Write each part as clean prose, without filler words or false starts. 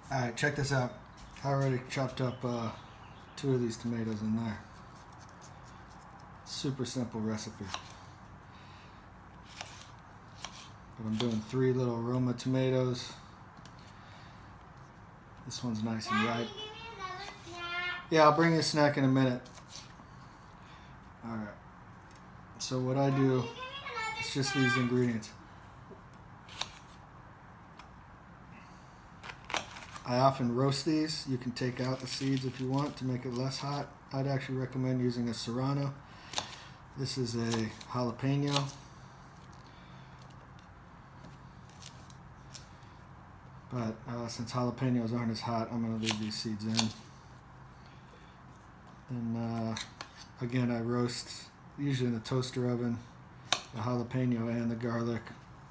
Alright, check this out. I already chopped up 2 of these tomatoes in there. Super simple recipe. But I'm doing 3 little Roma tomatoes. This one's nice and ripe. Yeah, I'll bring you a snack in a minute. Alright. So what I do, it's just these ingredients. I often roast these. You can take out the seeds if you want to make it less hot. I'd actually recommend using a serrano. This is a jalapeno. But since jalapenos aren't as hot, I'm going to leave these seeds in. And again, I roast, usually in the toaster oven, the jalapeno and the garlic.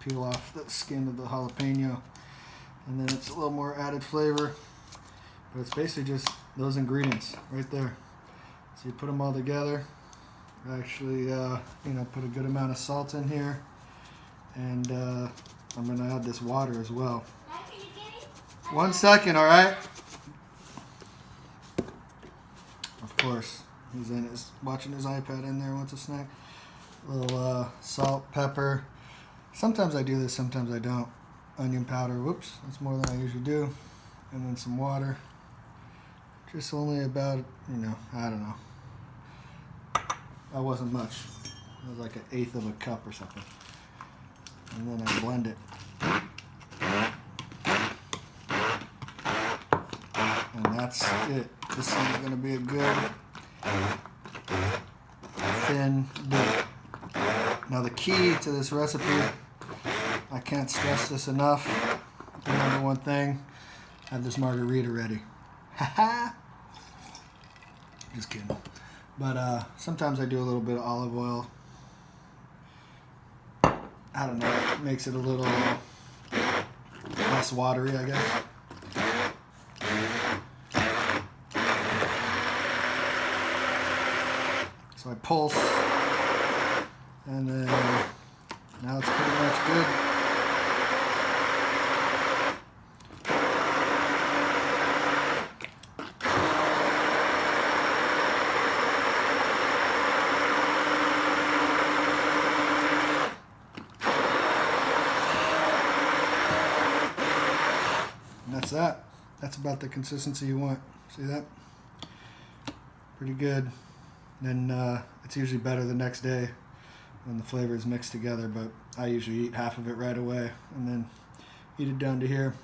Peel off the skin of the jalapeno. And then it's a little more added flavor. But it's basically just those ingredients right there. So you put them all together. I actually, put a good amount of salt in here. And I'm going to add this water as well. 1 second, all right? Of course, he's watching his iPad in there, wants a snack. A little salt, pepper. Sometimes I do this, sometimes I don't. Onion powder, whoops, that's more than I usually do. And then some water. Just only about, I don't know. That wasn't much. It was like 1/8 of a cup or something. And then I blend it. And that's it. This is going to be a good thin bit. Now the key to this recipe, I can't stress this enough. The number one thing, have this margarita ready. Haha. Just kidding. But sometimes I do a little bit of olive oil. I don't know, it makes it a little less watery, I guess. So I pulse, and then now it's pretty much good. And that's that. That's about the consistency you want. See that? Pretty good. Then it's usually better the next day when the flavors mix together, but I usually eat half of it right away and then eat it down to here.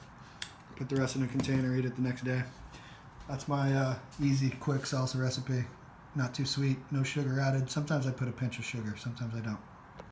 Put the rest in a container, eat it the next day. That's my easy, quick salsa recipe. Not too sweet, no sugar added. Sometimes I put a pinch of sugar, sometimes I don't.